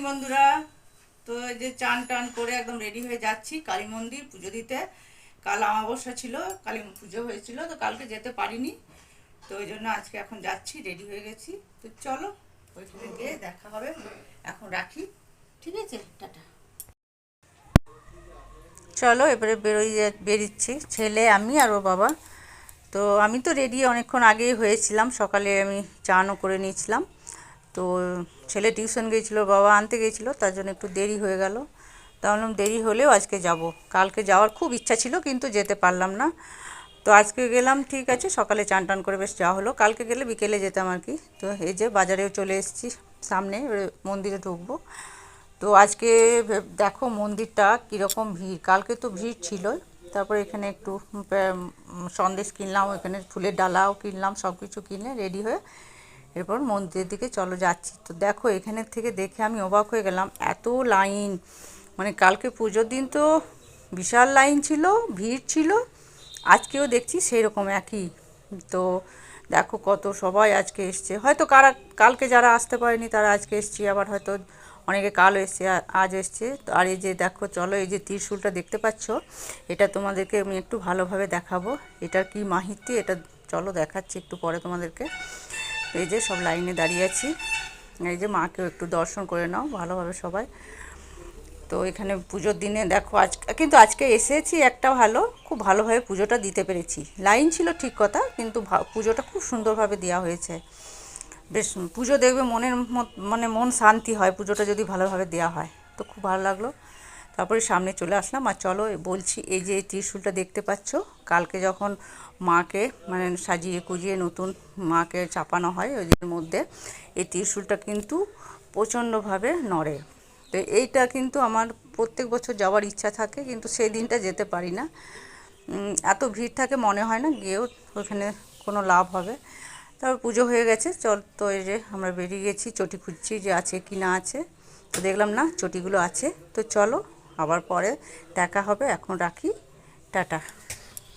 বন্ধুরা। তো এই যে চান টান করে একদম রেডি হয়ে যাচ্ছি কালী মন্দির পুজো দিতে। কাল অমাবস্যা ছিল, কালী পুজো হয়েছিল, তো কালকে যেতে পারিনি। তো ওই জন্য আজকে এখন যাচ্ছি, রেডি হয়ে গেছি। তো চলো ওইখানে গিয়ে দেখা হবে। এখন রাখি, ঠিক আছে, টাটা। চলো এবারে বেরিয়েছি, ছেলে, আমি আর ওর বাবা। তো আমি তো রেডি অনেকক্ষণ আগেই হয়েছিলাম, সকালে আমি চানও করে নিয়েছিলাম। তো ছেলে টিউশন গিয়েছিলো, বাবা আনতে গিয়েছিলো, তার জন্য একটু দেরি হয়ে গেল। তাহলে দেরি হলেও আজকে যাব। কালকে যাওয়ার খুব ইচ্ছা ছিল কিন্তু যেতে পারলাম না। তো আজকে গেলাম, ঠিক আছে, সকালে চান টান করে বেশ যাওয়া হলো। কালকে গেলে বিকেলে যেতাম আর কি। তো এই যে বাজারেও চলে এসেছি, সামনে এবারে মন্দিরে ঢুকবো। তো আজকে দেখো মন্দিরটা কীরকম ভিড়, কালকে তো ভিড় ছিল। তারপরে এখানে একটু সন্দেশ কিনলাম, এখানে ফুলের ডালাও কিনলাম, সব কিছু কিনে রেডি হয়ে এরপর মন্দিরের দিকে চলো যাচ্ছি। তো দেখো এখানের থেকে দেখে আমি অবাক হয়ে গেলাম, এত লাইন। মানে কালকে পুজোর দিন তো বিশাল লাইন ছিল, ভিড় ছিল, আজকেও দেখছি সেই রকম একই। তো দেখো কত সবাই আজকে এসছে, হয়তো কালকে যারা আসতে পারেনি তারা আজকে এসছে, আবার হয়তো অনেকে কাল এসছে, আজ এসছে। আর এই যে দেখো, চলো এই যে ত্রিশূলটা দেখতে পাচ্ছ, এটা তোমাদেরকে আমি একটু ভালোভাবে দেখাবো। এটার কি মাহিত্য, এটা চলো দেখাচ্ছি একটু পরে তোমাদেরকে। এই যে সব লাইনে দাঁড়িয়ে আছি, এই যে মাকেও একটু দর্শন করে নাও ভালোভাবে সবাই। তো এখানে পুজোর দিনে দেখো কিন্তু আজকে এসেছি একটা ভালো, খুব ভালোভাবে পুজোটা দিতে পেরেছি। লাইন ছিল ঠিক কথা, কিন্তু পুজোটা খুব সুন্দরভাবে দেওয়া হয়েছে। বেশ পুজো দেখবে মানে মন শান্তি হয়, পুজোটা যদি ভালোভাবে দেওয়া হয়। তো খুব ভালো লাগলো। তারপরে সামনে চলে আসলাম, আর চলো বলছি, এই যে ত্রিশূলটা দেখতে পাচ্ছ, কালকে যখন মাকে মানে সাজিয়ে কুজিয়ে নতুন মাকে চাপানো হয় ওই মধ্যে, এই ত্রিশূলটা কিন্তু প্রচণ্ডভাবে নড়ে। তো এইটা কিন্তু আমার প্রত্যেক বছর যাওয়ার ইচ্ছা থাকে, কিন্তু সেই দিনটা যেতে পারি না। এত ভিড় থাকে, মনে হয় না গিয়েও ওখানে কোনো লাভ হবে। তারপর পুজো হয়ে গেছে, চল তো এই যে আমরা বেরিয়ে গেছি, চটি খুঁজছি যে আছে কি না আছে। তো দেখলাম না, চটিগুলো আছে। তো চলো আবার পরে দেখা হবে, এখন রাখি, টাটা।